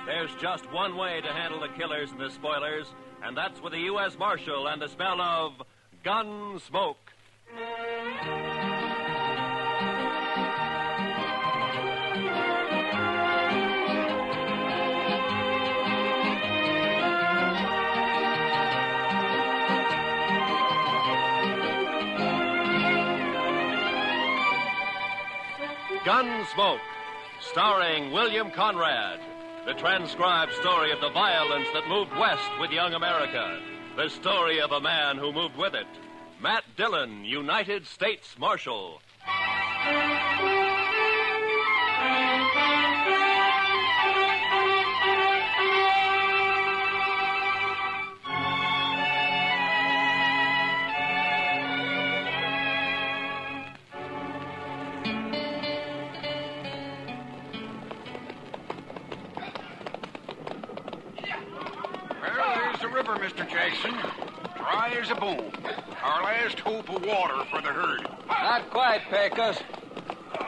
There's just one way to handle the killers and the spoilers, and that's with a U.S. Marshal and the smell of Gunsmoke. Gunsmoke, starring William Conrad. The transcribed story of the violence that moved west with young America. The story of a man who moved with it. Matt Dillon, United States Marshal. River, Mr. Jackson. Dry as a bone. Our last hope of water for the herd. Not quite, Pecos.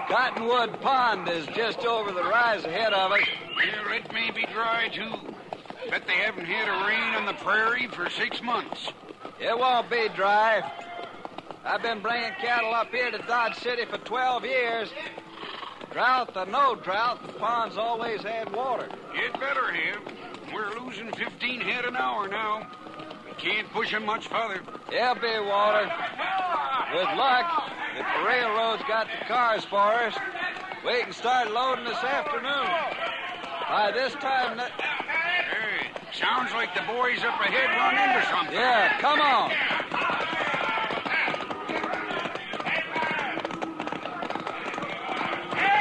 Cottonwood Pond is just over the rise ahead of us. Well, it may be dry, too. Bet they haven't had a rain on the prairie for 6 months. It won't be dry. I've been bringing cattle up here to Dodge City for 12 years. Drought or no drought, the pond's always had water. It better have. We're losing 15 head an hour now. We can't push them much further. There'll be water. With luck, if the railroad's got the cars for us, we can start loading this afternoon. By this time... Hey, sounds like the boys up ahead run into something. Yeah, come on.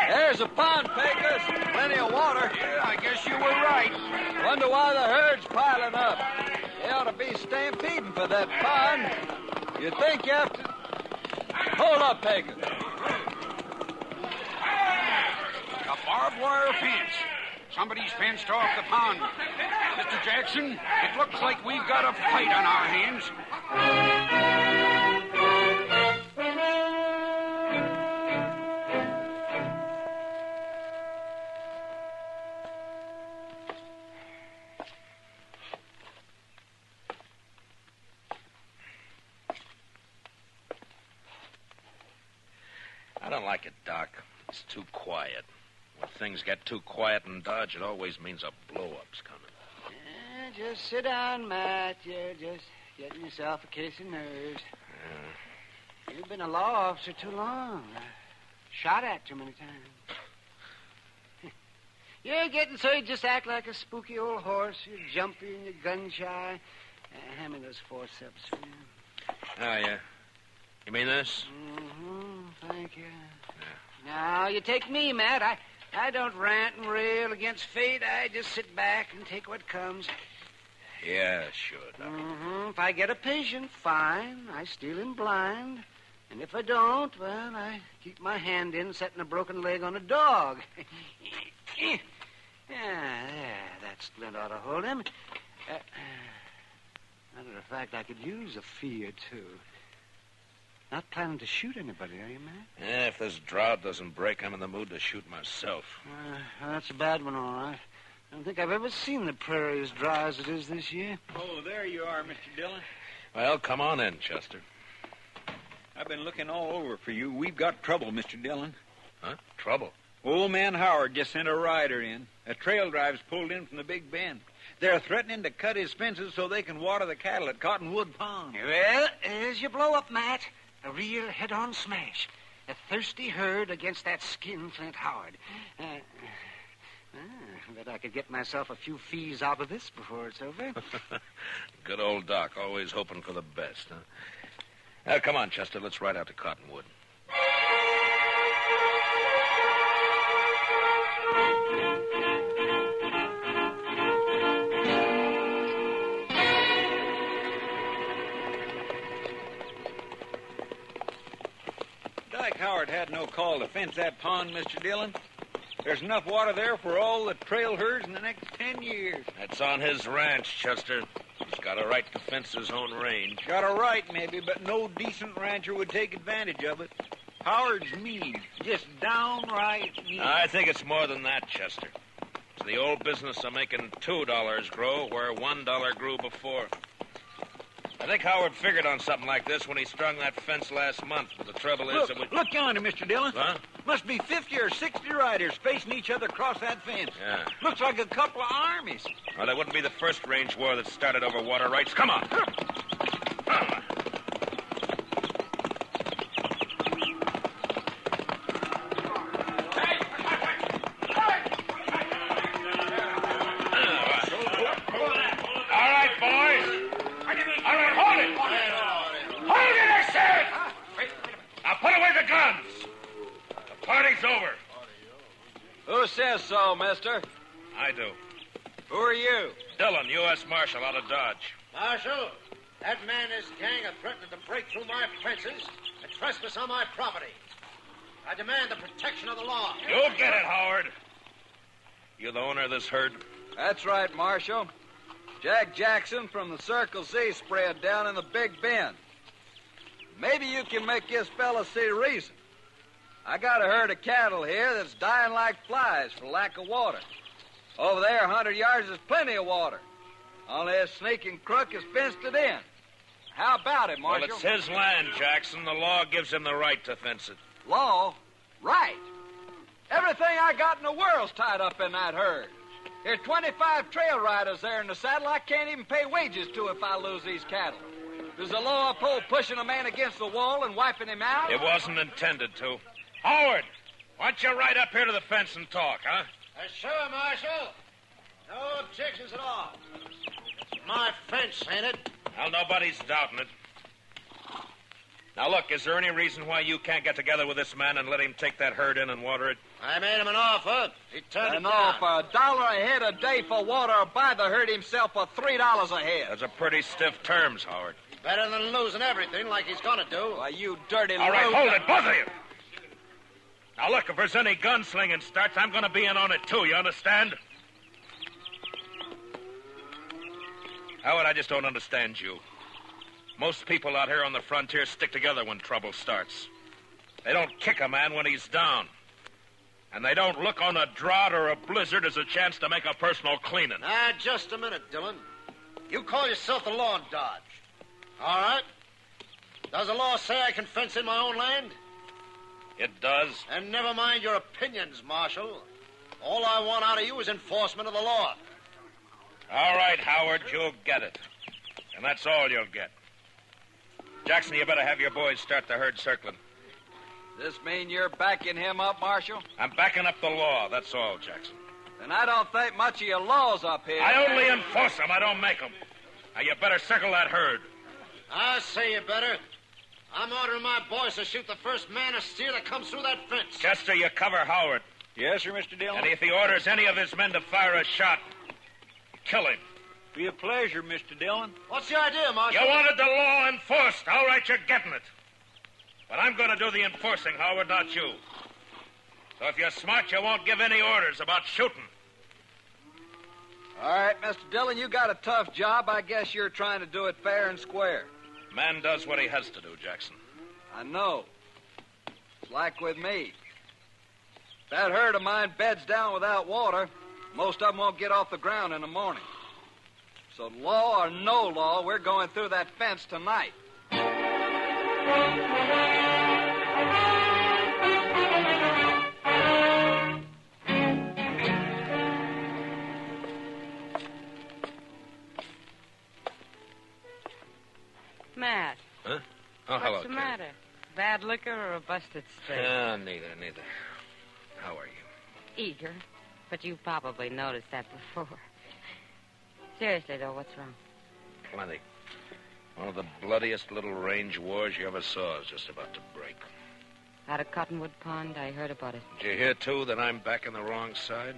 There's a pond, Pecos. Plenty of water. Yeah, I guess you were right. Wonder why the herd's piling up. They ought to be stampeding for that pond. You think you have to... Hold up, Pecos. A barbed wire fence. Somebody's fenced off the pond. Mr. Jackson, it looks like we've got a fight on our hands. I don't like it, Doc. It's too quiet. When things get too quiet in Dodge, it always means a blow-up's coming. Just sit down, Matt. You're just getting yourself a case of nerves. You've been a law officer too long. Shot at too many times. You're getting so you just act like a spooky old horse. You're jumpy and you're gun-shy. Hand me those forceps. Oh, yeah. You mean this? Mm-hmm. Thank you. Yeah. Now, you take me, Matt. I don't rant and rail against fate. I just sit back and take what comes. Yeah, sure, Doc. Mm-hmm. If I get a patient, fine. I steal him blind. And if I don't, well, I keep my hand in setting a broken leg on a dog. Yeah, there. That splint ought to hold him. Matter of fact, I could use a fee or two. Not planning to shoot anybody, are you, Matt? Yeah, if this drought doesn't break, I'm in the mood to shoot myself. That's a bad one, all right. I don't think I've ever seen the prairie as dry as it is this year. Oh, there you are, Mr. Dillon. Well, come on in, Chester. I've been looking all over for you. We've got trouble, Mr. Dillon. Huh? Trouble? Old man Howard just sent a rider in. A trail drive's pulled in from the Big Bend. They're threatening to cut his fences so they can water the cattle at Cottonwood Pond. Well, there's your blow-up, Matt. A real head-on smash. A thirsty herd against that skinflint Howard. Bet I could get myself a few fees out of this before it's over. Good old Doc, always hoping for the best, huh? Now, come on, Chester, let's ride out to Cottonwood. Dyke Howard had no call to fence that pond, Mr. Dillon. There's enough water there for all the trail herds in the next 10 years. That's on his ranch, Chester. He's got a right to fence his own range. Got a right, maybe, but no decent rancher would take advantage of it. Howard's mean. Just downright mean. I think it's more than that, Chester. It's the old business of making $2 grow where $1 grew before. I think Howard figured on something like this when he strung that fence last month, but the trouble is that we... Look yonder, Mr. Dillon. Huh? Must be 50 or 60 riders facing each other across that fence. Yeah. Looks like a couple of armies. Well, that wouldn't be the first range war that started over water rights. Come on. Who says so, mister? I do. Who are you? Dillon, U.S. Marshal out of Dodge. Marshal, that man and his gang are threatening to break through my fences and trespass on my property. I demand the protection of the law. You'll get it, Howard. You the owner of this herd? That's right, Marshal. Jack Jackson from the Circle Z spread down in the Big Bend. Maybe you can make this fella see reason. I got a herd of cattle here that's dying like flies for lack of water. Over there, 100 yards, is plenty of water. Only a sneaking crook has fenced it in. How about it, Marshal? Well, it's his land, Jackson. The law gives him the right to fence it. Law? Right. Everything I got in the world's tied up in that herd. There's 25 trail riders there in the saddle I can't even pay wages to if I lose these cattle. Does the law uphold pushing a man against the wall and wiping him out? It wasn't intended to. Howard, why don't you ride up here to the fence and talk, huh? Sure, Marshal. No objections at all. It's my fence, ain't it? Well, nobody's doubting it. Now, look, is there any reason why you can't get together with this man and let him take that herd in and water it? I made him an offer. He turned it No, down. for $1 a head a day for water, or buy the herd himself for $3 a head. That's a pretty stiff terms, Howard. Better than losing everything like he's gonna do. Why, you dirty All right, loser. hold it, both of you. Now, look, if there's any gunslinging starts, I'm going to be in on it, too, you understand? Howard, I just don't understand you. Most people out here on the frontier stick together when trouble starts. They don't kick a man when he's down. And they don't look on a drought or a blizzard as a chance to make a personal cleaning. Just a minute, Dillon. You call yourself the law in Dodge. All right. Does the law say I can fence in my own land? It does. And never mind your opinions, Marshal. All I want out of you is enforcement of the law. All right, Howard, you'll get it. And that's all you'll get. Jackson, you better have your boys start the herd circling. This mean you're backing him up, Marshal? I'm backing up the law, that's all, Jackson. Then I don't think much of your laws up here. I only enforce them, I don't make them. Now, you better circle that herd. I say you better. I'm ordering my boys to shoot the first man or steer that comes through that fence. Chester, you cover Howard. Yes, sir, Mr. Dillon. And if he orders any of his men to fire a shot, kill him. Be a pleasure, Mr. Dillon. What's the idea, Marshal? You wanted the law enforced. All right, you're getting it. But I'm going to do the enforcing, Howard, not you. So if you're smart, you won't give any orders about shooting. All right, Mr. Dillon, you got a tough job. I guess you're trying to do it fair and square. Man does what he has to do, Jackson. I know. It's like with me. If that herd of mine beds down without water, most of them won't get off the ground in the morning. So law or no law, we're going through that fence tonight. Matt. Huh? Oh, hello, What's the matter? Bad liquor or a busted steak? Neither. How are you? Eager. But you probably noticed that before. Seriously, though, what's wrong? Plenty. One of the bloodiest little range wars you ever saw is just about to break. Out of Cottonwood Pond, I heard about it. Did you hear, too, that I'm back on the wrong side?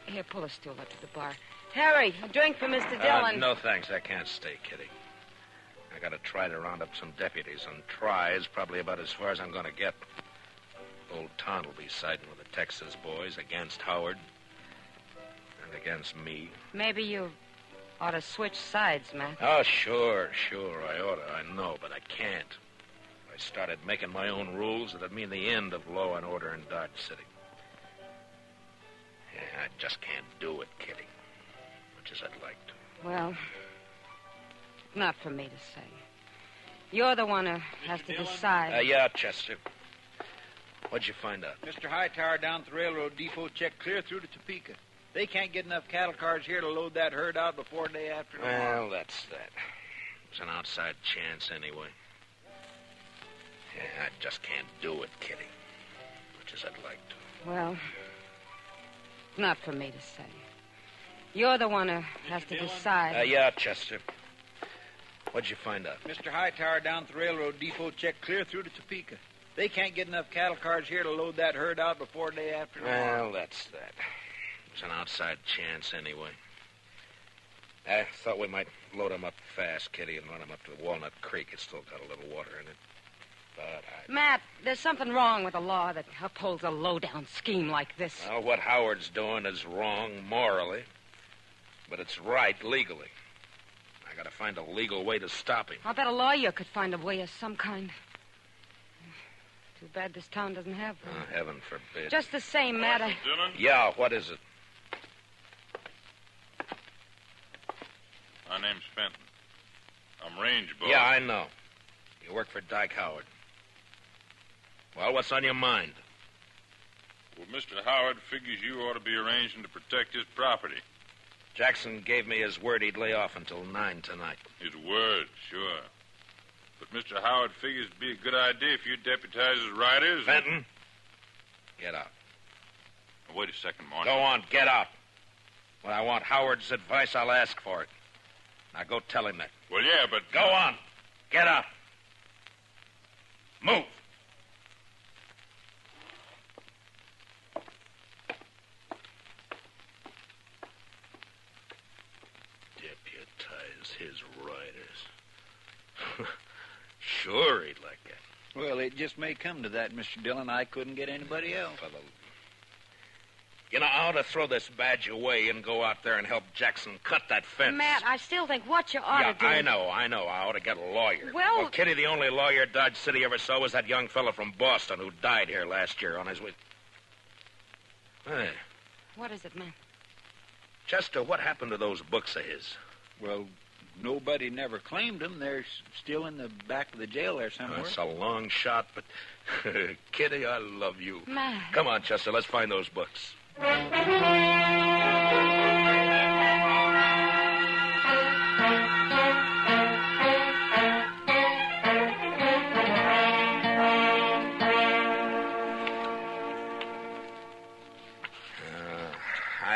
Here, pull a stool up to the bar. Harry, a drink for Mr. Dillon. No, thanks. I can't stay, Kitty. I gotta try to round up some deputies, and try is probably about as far as I'm gonna get. Old Ton will be siding with the Texas boys against Howard and against me. Maybe you ought to switch sides, Matt. Oh, sure, I oughta. I know, but I can't. If I started making my own rules, it'd mean the end of law and order in Dodge City. Yeah, I just can't do it, Kitty. Much as I'd like to. Well, not for me to say. You're the one who has to decide. Yeah, Chester. What'd you find out? Mr. Hightower down at the railroad depot checked clear through to Topeka. They can't get enough cattle cars here to load that herd out before day after tomorrow. Well, that's that. It's an outside chance anyway. Yeah, I just can't do it, Kitty. Much as I'd like to. Well, not for me to say. You're the one who has to decide. Yeah, Chester. What'd you find out? Mr. Hightower down at the railroad depot checked clear through to Topeka. They can't get enough cattle cars here to load that herd out before day after tomorrow. Well, that's that. It's an outside chance anyway. I thought we might load them up fast, Kitty, and run them up to Walnut Creek. It's still got a little water in it. But Matt, there's something wrong with a law that upholds a low-down scheme like this. Well, what Howard's doing is wrong morally, but it's right legally. I gotta find a legal way to stop him. I'll bet a lawyer could find a way of some kind. Too bad this town doesn't have one. Oh, heaven forbid. Just the same, Matt, Dillon? Yeah, what is it? My name's Fenton. I'm range boss. Yeah, I know. You work for Dyke Howard. Well, what's on your mind? Well, Mr. Howard figures you ought to be arranging to protect his property. Jackson gave me his word he'd lay off until 9 tonight. His word, sure. But Mr. Howard figures it'd be a good idea if you deputize his riders. Fenton, get out. Wait a second, Marshal. Go on, get out. When I want Howard's advice, I'll ask for it. Now go tell him that. Well, yeah, but... Go on. Get out. Move. Deputize his riders. Sure, he'd like that. Well, it just may come to that, Mr. Dillon. I couldn't get anybody else. You know, I ought to throw this badge away and go out there and help Jackson cut that fence. Matt, I still think what you ought to do... I know. I ought to get a lawyer. Well, Kitty, the only lawyer Dodge City ever saw was that young fella from Boston who died here last year on his way... Hey, what is it, Matt? Chester, what happened to those books of his? Well, nobody never claimed them. They're still in the back of the jail there somewhere. That's a long shot, but... Kitty, I love you. Matt. Come on, Chester, let's find those books. I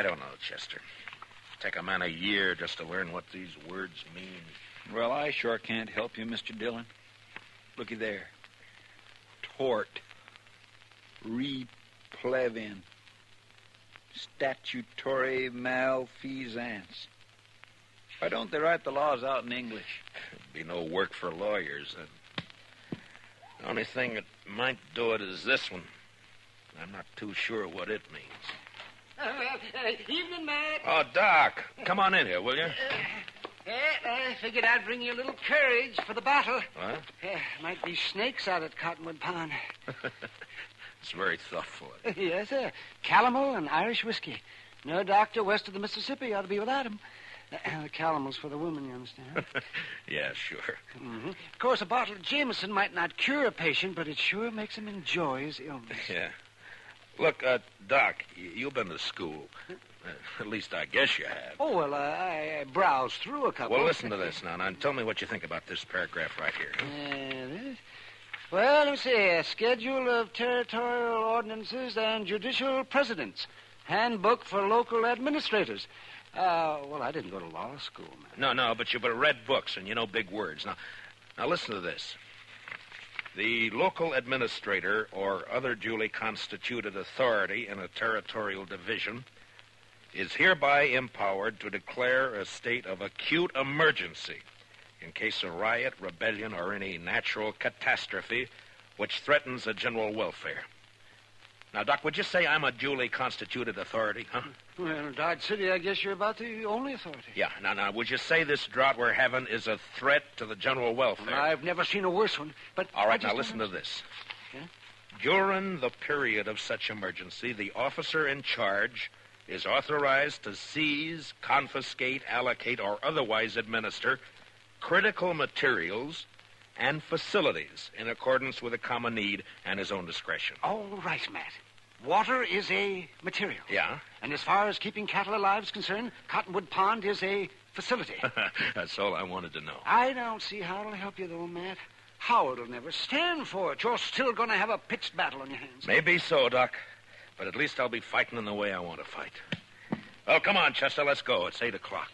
don't know, Chester. Take a man a year just to learn what these words mean. Well, I sure can't help you, Mr. Dillon. Looky there. Tort. Replevin. Statutory malfeasance. Why don't they write the laws out in English? Be no work for lawyers. The only thing that might do it is this one. I'm not too sure what it means. Evening, Matt. Oh, Doc, come on in here, will you? I figured I'd bring you a little courage for the battle. What? Might be snakes out at Cottonwood Pond. It's very thoughtful. Yes, sir. Calomel and Irish whiskey. No doctor west of the Mississippi ought to be without him. The calomel's for the woman, you understand? Yeah, sure. Mm-hmm. Of course, a bottle of Jameson might not cure a patient, but it sure makes him enjoy his illness. Yeah. Look, Doc, you've been to school. At least I guess you have. Oh, well, I browsed through a couple. Well, listen to this now, and tell me what you think about this paragraph right here. This? Well, let me see. A schedule of territorial ordinances and judicial precedents. Handbook for local administrators. Well, I didn't go to law school, man. No, but you've read books, and you know big words. Now listen to this. The local administrator or other duly constituted authority in a territorial division is hereby empowered to declare a state of acute emergency in case of riot, rebellion, or any natural catastrophe which threatens the general welfare. Now, Doc, would you say I'm a duly constituted authority, huh? Well, Dodge City, I guess you're about the only authority. Yeah. Now, would you say this drought we're having is a threat to the general welfare? Well, I've never seen a worse one, but... All right, now listen to this. Yeah? During the period of such emergency, the officer in charge is authorized to seize, confiscate, allocate, or otherwise administer critical materials and facilities in accordance with a common need and his own discretion. All right, Matt. Water is a material. Yeah? And as far as keeping cattle alive is concerned, Cottonwood Pond is a facility. That's all I wanted to know. I don't see how it'll help you, though, Matt. Howard will never stand for it. You're still going to have a pitched battle on your hands. Maybe so, Doc. But at least I'll be fighting in the way I want to fight. Well, come on, Chester, let's go. It's 8 o'clock.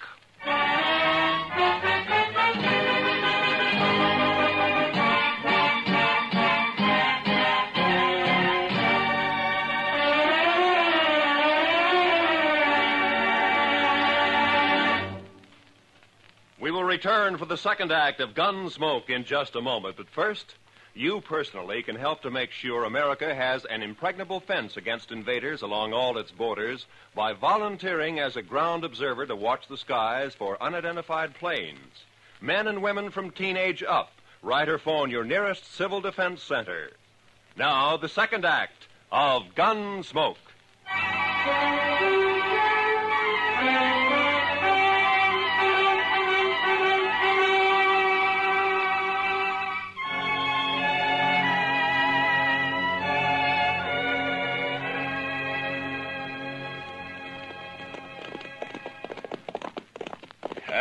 We will return for the second act of Gunsmoke in just a moment. But first, you personally can help to make sure America has an impregnable fence against invaders along all its borders by volunteering as a ground observer to watch the skies for unidentified planes. Men and women from teenage up, write or phone your nearest Civil Defense Center. Now, the second act of Gunsmoke.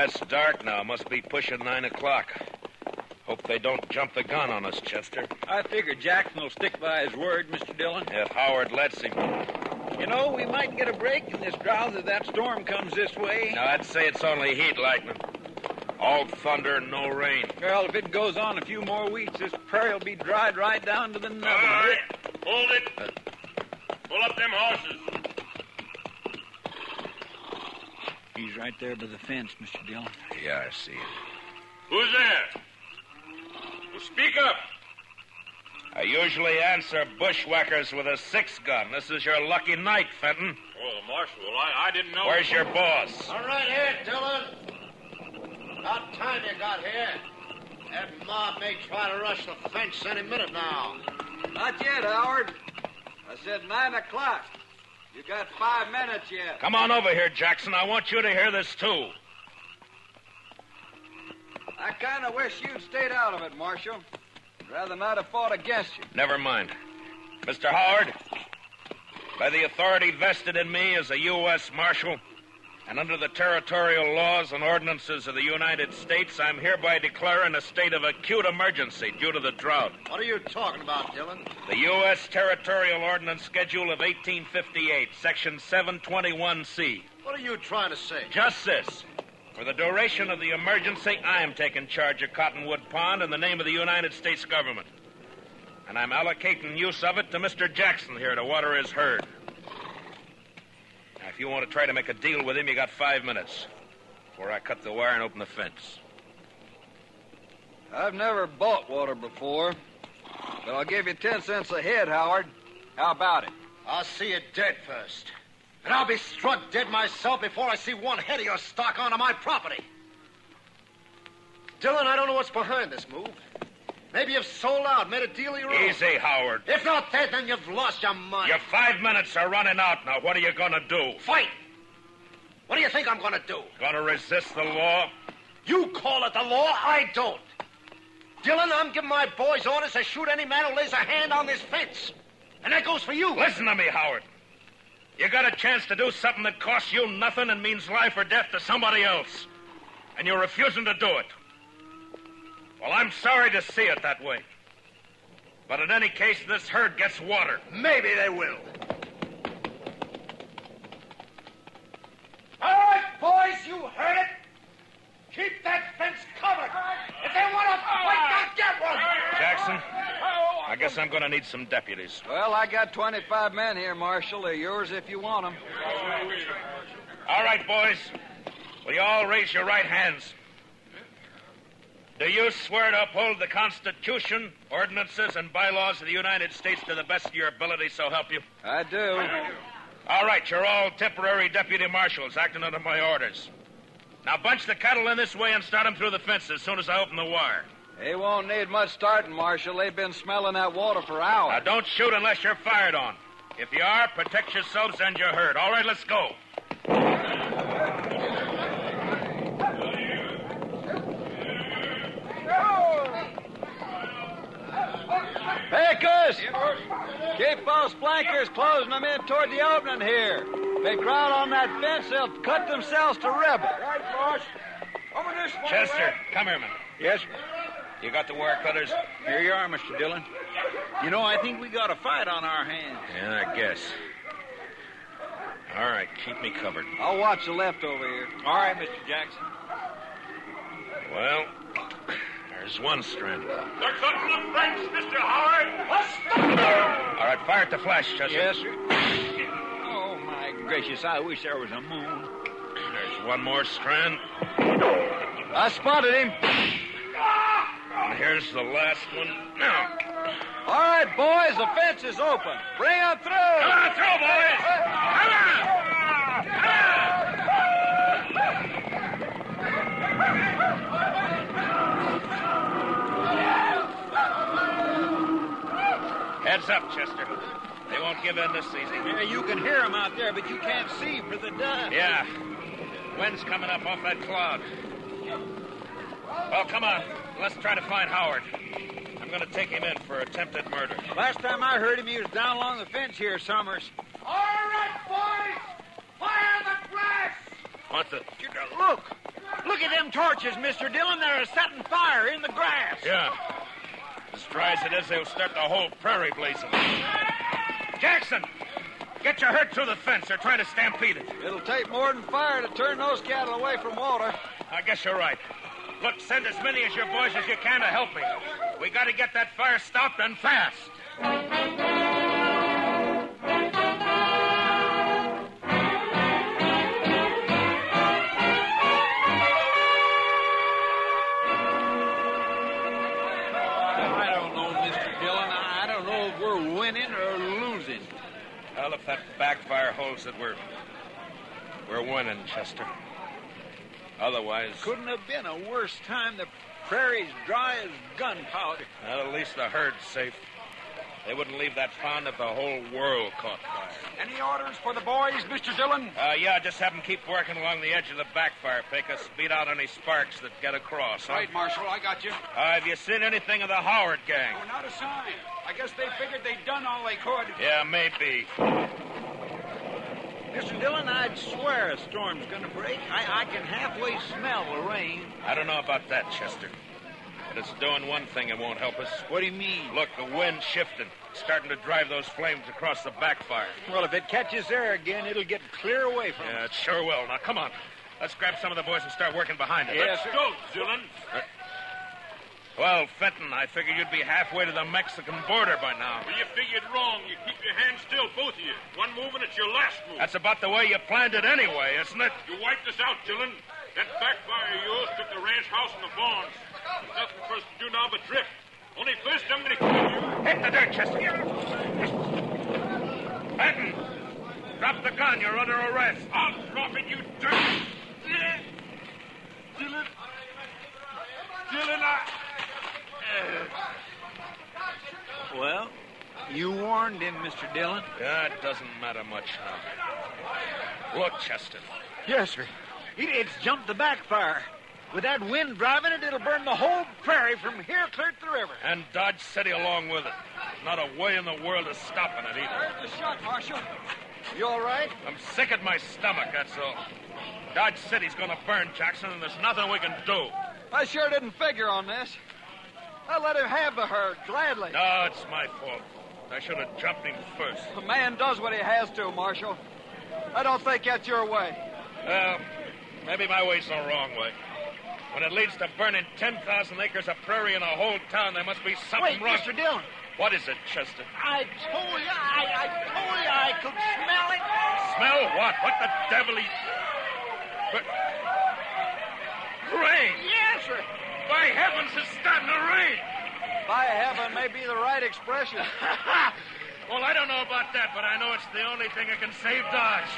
It's dark now. Must be pushing 9 o'clock. Hope they don't jump the gun on us, Chester. I figure Jackson will stick by his word, Mr. Dillon. If Howard lets him. You know, we might get a break in this drought if that storm comes this way. No, I'd say it's only heat lightning. All thunder and no rain. Well, if it goes on a few more weeks, this prairie will be dried right down to the nubbin. All right, hold it. Pull up them horses. He's right there by the fence, Mr. Dillon. Yeah, I see it. Who's there? Well, speak up. I usually answer bushwhackers with a 6-gun. This is your lucky night, Fenton. Well, Marshal, I didn't know. Where's your boss? All right here, Dillon. About time you got here. That mob may try to rush the fence any minute now. Not yet, Howard. I said 9 o'clock. You got 5 minutes yet. Come on over here, Jackson. I want you to hear this, too. I kind of wish you'd stayed out of it, Marshal. I'd rather not have fought against you. Never mind. Mr. Howard, by the authority vested in me as a U.S. Marshal, and under the territorial laws and ordinances of the United States, I'm hereby declaring a state of acute emergency due to the drought. What are you talking about, Dillon? The U.S. Territorial Ordinance Schedule of 1858, Section 721C. What are you trying to say? Just this. For the duration of the emergency, I am taking charge of Cottonwood Pond in the name of the United States government. And I'm allocating use of it to Mr. Jackson here to water his herd. Now, if you want to try to make a deal with him, you got 5 minutes before I cut the wire and open the fence. I've never bought water before, but I'll give you 10 cents a head, Howard. How about it? I'll see you dead first. And I'll be struck dead myself before I see one head of your stock onto my property. Dillon, I don't know what's behind this move. Maybe you've sold out, made a deal of your own. Easy, Howard. If not that, then you've lost your mind. Your 5 minutes are running out now. What are you going to do? Fight! What do you think I'm going to do? Going to resist the law? You call it the law, I don't. Dillon, I'm giving my boys orders to shoot any man who lays a hand on this fence. And that goes for you. Listen to me, Howard. You got a chance to do something that costs you nothing and means life or death to somebody else. And you're refusing to do it. Well, I'm sorry to see it that way. But in any case, this herd gets water. Maybe they will. All right, boys, you heard it. Keep that fence covered. If they want to fight, they'll get one. Jackson, I guess I'm going to need some deputies. Well, I got 25 men here, Marshal. They're yours if you want them. All right, boys. Will you all raise your right hands? Do you swear to uphold the Constitution, ordinances, and bylaws of the United States to the best of your ability, so help you? I do. All right, you're all temporary deputy marshals acting under my orders. Now bunch the cattle in this way and start them through the fence as soon as I open the wire. They won't need much starting, Marshal. They've been smelling that water for hours. Now don't shoot unless you're fired on. If you are, protect yourselves and your herd. All right, let's go. Pecos! Keep those flankers closing them in toward the opening here. If they crowd on that fence, they'll cut themselves to ribbons. Right, boss. Over this way. Chester, come here, man. Yes, sir. You got the wire cutters? Here you are, Mr. Dillon. You know, I think we got a fight on our hands. Yeah, I guess. All right, keep me covered. I'll watch the left over here. All right, Mr. Jackson. Well, there's one strand. They're cutting the French, Mr. Howard. All right, fire at the flash, Chester. Yes, sir. Oh, my gracious, I wish there was a moon. There's one more strand. I spotted him. And here's the last one. Now, All right, boys, the fence is open. Bring them through. come on through, boys. Come on. Heads up, Chester. They won't give in this easy. Yeah, you can hear them out there, but you can't see for the dust. Yeah. Wind's coming up off that cloud. Well, come on. Let's try to find Howard. I'm going to take him in for attempted murder. Last time I heard him, he was down along the fence here, Summers. All right, boys. Fire the grass. What's the... Look! Look at them torches, Mr. Dillon. They're setting fire in the grass. Yeah. As dry as it is, they'll start the whole prairie blazing. Jackson! Get your herd through the fence. They're trying to stampede it. It'll take more than fire to turn those cattle away from water. I guess you're right. Look, send as many of your boys as you can to help me. We got to get that fire stopped and fast. I don't know, Mr. Dillon. I don't know if we're winning or losing. Well, if that backfire holds it, we're winning, Chester. Otherwise... Couldn't have been a worse time. The prairie's dry as gunpowder. Well, at least the herd's safe. They wouldn't leave that pond if the whole world caught fire. Any orders for the boys, Mr. Dillon? Yeah, just have them keep working along the edge of the backfire, Pecos. Beat out any sparks that get across. Huh? Right, Marshal, I got you. Have you seen anything of the Howard gang? Oh, not a sign. I guess they figured they'd done all they could. Yeah, maybe. Mr. Dillon, I'd swear a storm's going to break. I can halfway smell the rain. I don't know about that, Chester. But it's doing one thing it won't help us. What do you mean? Look, the wind's shifting. Starting to drive those flames across the backfire. Well, if it catches there again, it'll get clear away from Yeah, us. it sure will. Now, come on. Let's grab some of the boys and start working behind it. Yes, sir. Go, Dillon. Well, Fenton, I figured you'd be halfway to the Mexican border by now. Well, you figured wrong. You keep your hands still, both of you. One move and it's your last move. That's about the way you planned it anyway, isn't it? You wiped us out, Dillon. That backfire of yours took the ranch house and the barns. There's nothing for us to do now but drift. Only first I'm going to kill you. Hit the dirt, Chester. Fenton, drop the gun. You're under arrest. I'll drop it, you dirt. Dillon. Dillon, Well, you warned him, Mr. Dillon. Yeah, it doesn't matter much now. Look, Chester. Yes, sir. It's jumped the backfire. With that wind driving it, it'll burn the whole prairie from here clear to the river. And Dodge City along with it. Not a way in the world of stopping it either. The shot, Marshal. You all right? I'm sick at my stomach, that's all. Dodge City's gonna burn, Jackson, and there's nothing we can do. I sure didn't figure on this. I let him have the herd, gladly. No, it's my fault. I should have jumped him first. A man does what he has to, Marshal. I don't think that's your way. Well, maybe my way's the wrong way. When it leads to burning 10,000 acres of prairie in a whole town, there must be something Wait, wrong. Mr. Dillon. What is it, Chester? I told you I could smell it. Smell what? What the devil? But... Rain! Yes, sir. By heavens, it's starting to rain! By heaven may be the right expression. Well, I don't know about that, but I know it's the only thing that can save Dodge.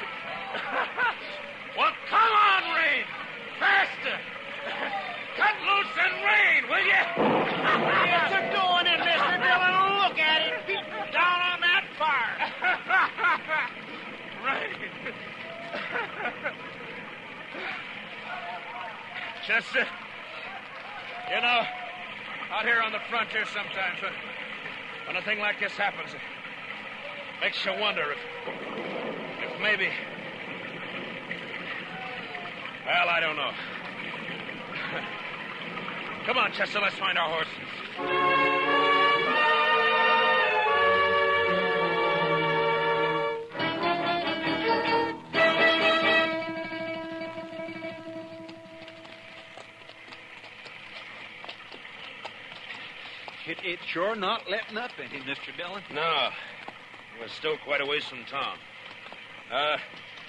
Well, come on, rain! Faster! Cut loose and rain, will you? Yes, they're doing it, Mr. Dillon. Look at it. Beat down on that fire. Chester. You know, out here on the frontier sometimes, when a thing like this happens, it makes you wonder if maybe... Well, I don't know. Come on, Chester, let's find our horses. It's sure not letting up any, Mr. Dillon. No. We're still quite a ways from town.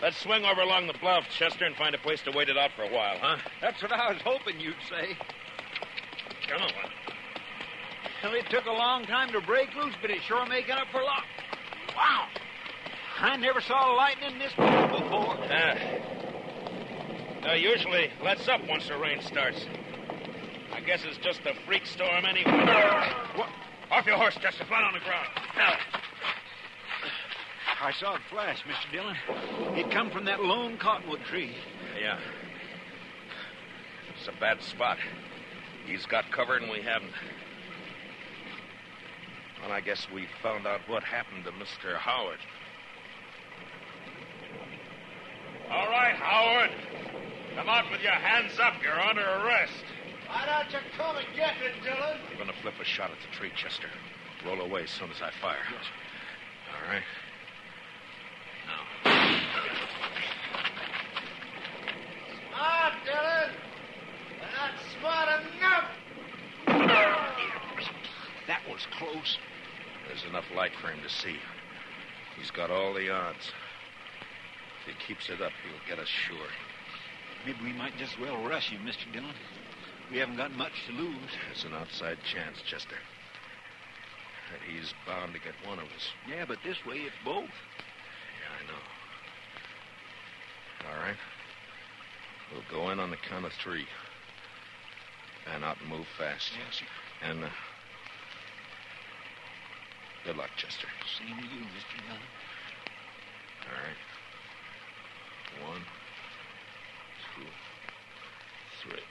Let's swing over along the bluff, Chester, and find a place to wait it out for a while, huh? That's what I was hoping you'd say. Come on. Well, it took a long time to break loose, but it's sure making up for luck. Wow! I never saw lightning this big before. Usually lets up once the rain starts. I guess it's just a freak storm anyway. What? Off your horse, Chester. Flat on the ground. Now. I saw it flash, Mr. Dillon. It come from that lone cottonwood tree. Yeah. It's a bad spot. He's got cover and we haven't. Well, I guess we found out what happened to Mr. Howard. All right, Howard. Come out with your hands up. You're under arrest. Why don't you come and get it, Dillon? You're going to flip a shot at the tree, Chester. Roll away as soon as I fire. Yes. All right. Now. Smart, Dillon. You're not smart enough. That was close. There's enough light for him to see. He's got all the odds. If he keeps it up, he'll get us sure. Maybe we might just well rush him, Mr. Dillon. We haven't got much to lose. It's an outside chance, Chester. That he's bound to get one of us. Yeah, but this way it's both. Yeah, I know. All right. We'll go in on the count of 3. Fan out and move fast. Yes, sir. And, good luck, Chester. Same to you, Mr. Dillon. All right. 1, 2, 3.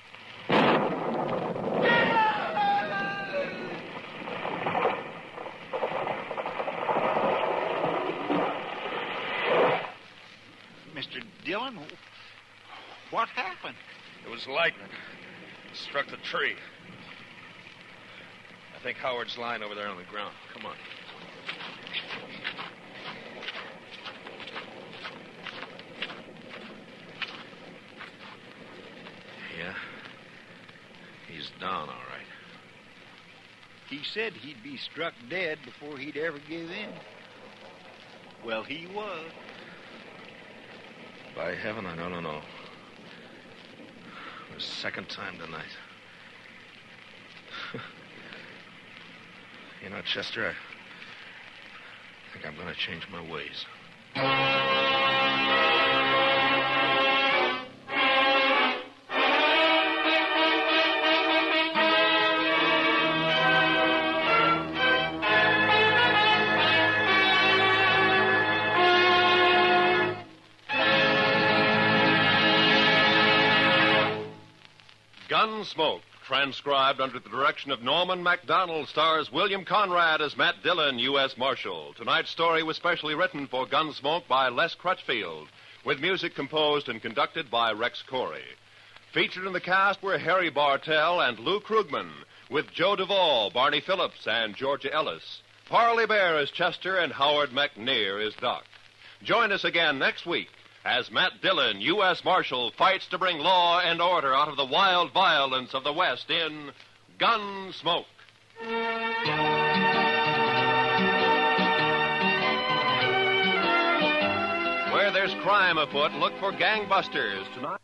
Mr. Dillon, what happened? It was lightning. It struck the tree. I think Howard's lying over there on the ground. Come on. Yeah. He's down, all right. He said he'd be struck dead before he'd ever give in. Well, he was. By heaven, I don't know. The second time tonight. You know, Chester, I think I'm going to change my ways. Gunsmoke, transcribed under the direction of Norman MacDonald, stars William Conrad as Matt Dillon, U.S. Marshal. Tonight's story was specially written for Gunsmoke by Les Crutchfield, with music composed and conducted by Rex Corey. Featured in the cast were Harry Bartell and Lou Krugman, with Joe Duvall, Barney Phillips, and Georgia Ellis. Parley Bear is Chester, and Howard McNear is Doc. Join us again next week as Matt Dillon, U.S. Marshal, fights to bring law and order out of the wild violence of the West in Gunsmoke. Where there's crime afoot, look for gangbusters tonight.